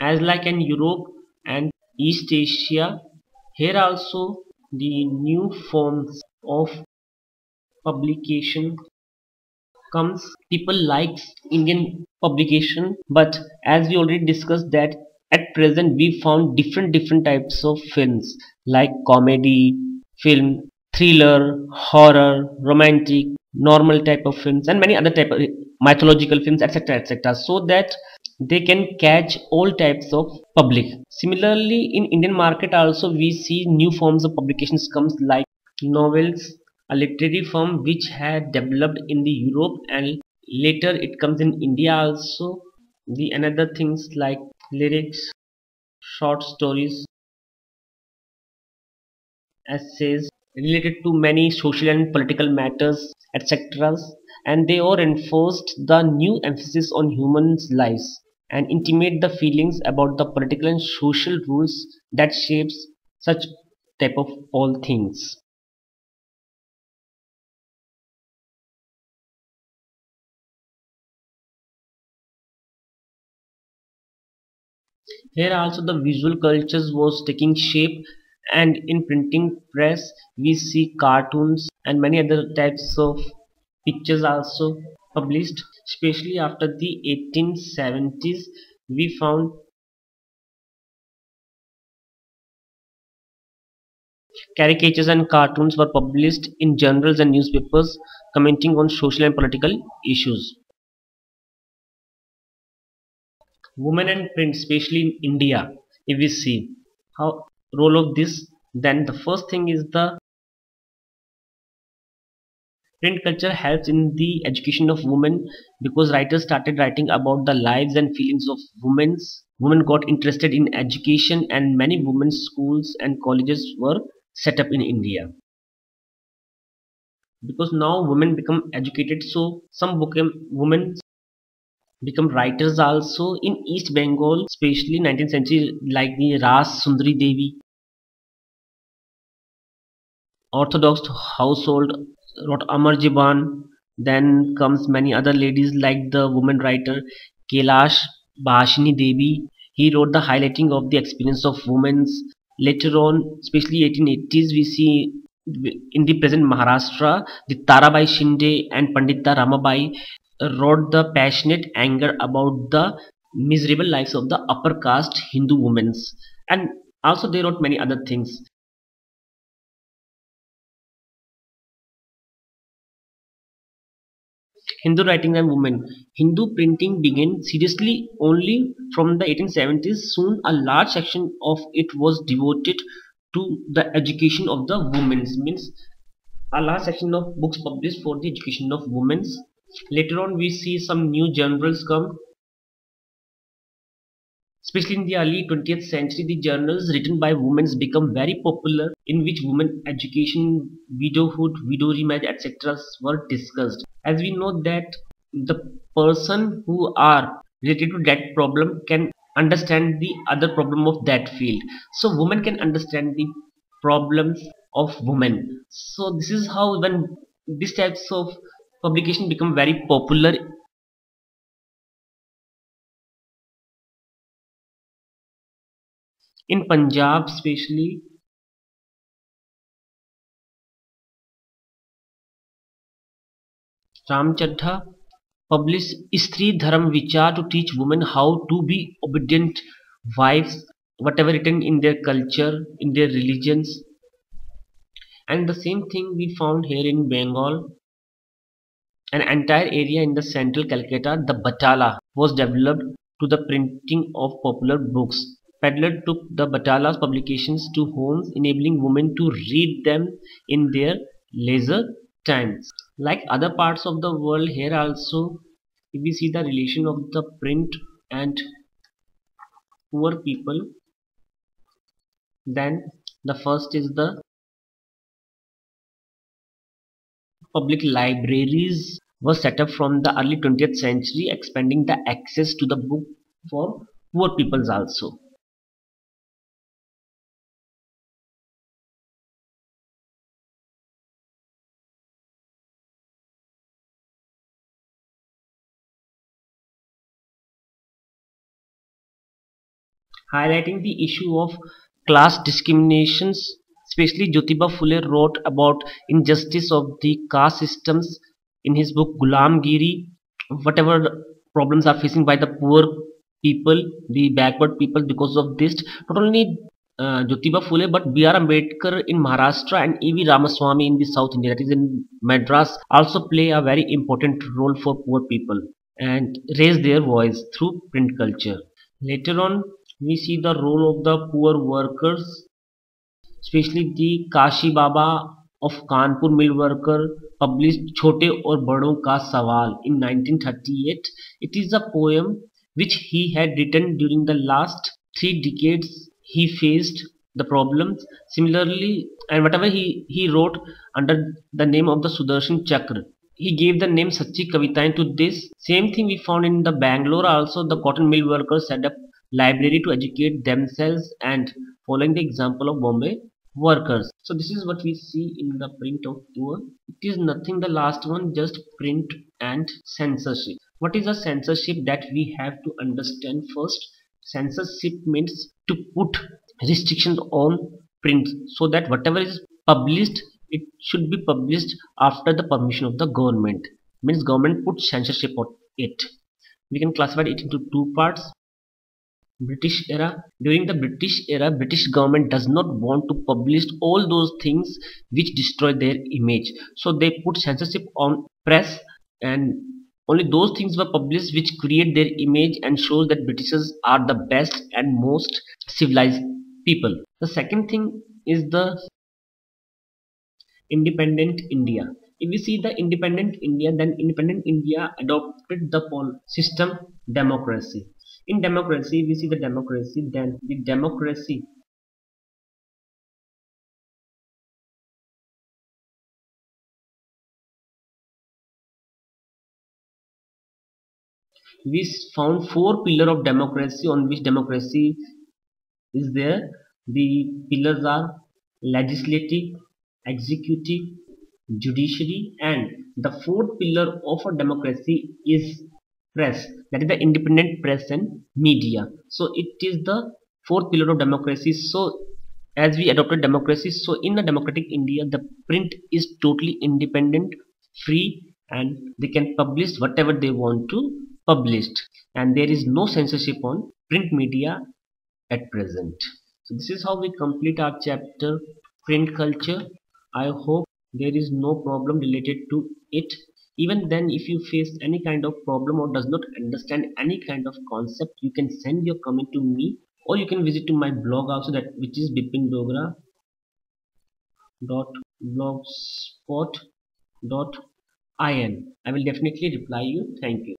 as like in Europe and East Asia. Here also the new forms of publication comes. People likes Indian publication, but as we already discussed that at present we found different types of films like comedy film, thriller, horror, romantic, normal type of films, and many other type of mythological films, etc, etc, so that they can catch all types of public. Similarly, in Indian market also we see new forms of publications comes like novels, a literary form which had developed in the Europe and later it comes in India also. The another things like lyrics, short stories, essays related to many social and political matters, etc. And they all enforced the new emphasis on humans' lives and intimate the feelings about the political and social rules that shapes such type of all things. Here also the visual cultures was taking shape, and in printing press we see cartoons and many other types of pictures also published. Especially after the 1870s, we found caricatures and cartoons were published in journals and newspapers commenting on social and political issues. Women and print, especially in India, if we see how role of this, then the first thing is the print culture helps in the education of women because writers started writing about the lives and feelings of women. Women got interested in education and many women's schools and colleges were set up in India because now women become educated. So some women become writers also in East Bengal, especially 19th century, like the Ras Sundari Devi. Orthodox household wrote Amar Jiban. Then comes many other ladies like the woman writer Kailash Bhashini Devi. He wrote the highlighting of the experience of women. Later on, especially 1880s, we see in the present Maharashtra, the Tarabai Shinde and Pandita Ramabai wrote the passionate anger about the miserable lives of the upper caste Hindu women. And also they wrote many other things. Hindu writing and women. Hindu printing began seriously only from the 1870s. Soon, a large section of it was devoted to the education of the women. Means a large section of books published for the education of women. Later on, we see some new journals come. Especially in the early 20th century, the journals written by women become very popular, in which women education, widowhood, widow remarriage, etc. were discussed. As we know that the person who are related to that problem can understand the other problem of that field. So women can understand the problems of women. So this is how when these types of publication become very popular in Punjab, especially Ramchandra published Stri Dharam Vichar to teach women how to be obedient wives, whatever written in their culture, in their religions. And the same thing we found here in Bengal, an entire area in the central Calcutta, the Batala, was developed to the printing of popular books. Peddler took the Batala's publications to homes, enabling women to read them in their leisure times. Like other parts of the world, here also, if we see the relation of the print and poor people, then the first is the public libraries were set up from the early 20th century, expanding the access to the book for poor peoples also. highlighting the issue of class discriminations. Especially Jyotiba Phule wrote about injustice of the caste systems in his book Gulamgiri. Whatever problems are facing by the poor people, the backward people, because of this, not only Jyotiba Phule but B.R. Ambedkar in Maharashtra and E.V. Ramaswamy in the South India, that is in Madras, also play a very important role for poor people and raise their voice through print culture. Later on, we see the role of the poor workers, especially the Kashi Baba of Kanpur mill worker published Chote Aur Badon Ka Sawal in 1938. It is a poem which he had written during the last 3 decades. He faced the problems similarly, and whatever he wrote under the name of the Sudarshan Chakra. He gave the name Sachi Kavitain to this. Same thing we found in the Bangalore also. The cotton mill workers set up library to educate themselves and following the example of Bombay workers. So this is what we see in the print of poor. It is nothing the last one, just print and censorship. What is a censorship that we have to understand first? Censorship means to put restrictions on print so that whatever is published, it should be published after the permission of the government. Means government put censorship on it. We can classify it into two parts. British era. During the British era, British government does not want to publish all those things which destroy their image. So they put censorship on press, and only those things were published which create their image and shows that Britishers are the best and most civilized people. The second thing is the independent India. If we see the independent India, then independent India adopted the system democracy. In democracy, we see the democracy, then the democracy we found four pillar of democracy on which democracy is there. The pillars are legislative, executive, judiciary, and the fourth pillar of a democracy is press, that is the independent press and media. So it is the fourth pillar of democracy. So as we adopted democracy, so in a democratic India the print is totally independent, free, and they can publish whatever they want to publish, and there is no censorship on print media at present. So this is how we complete our chapter print culture. I hope there is no problem related to it. Even then, if you face any kind of problem or does not understand any kind of concept, you can send your comment to me, or you can visit to my blog also, that which is bipindogra.blogspot.in. I will definitely reply you. Thank you.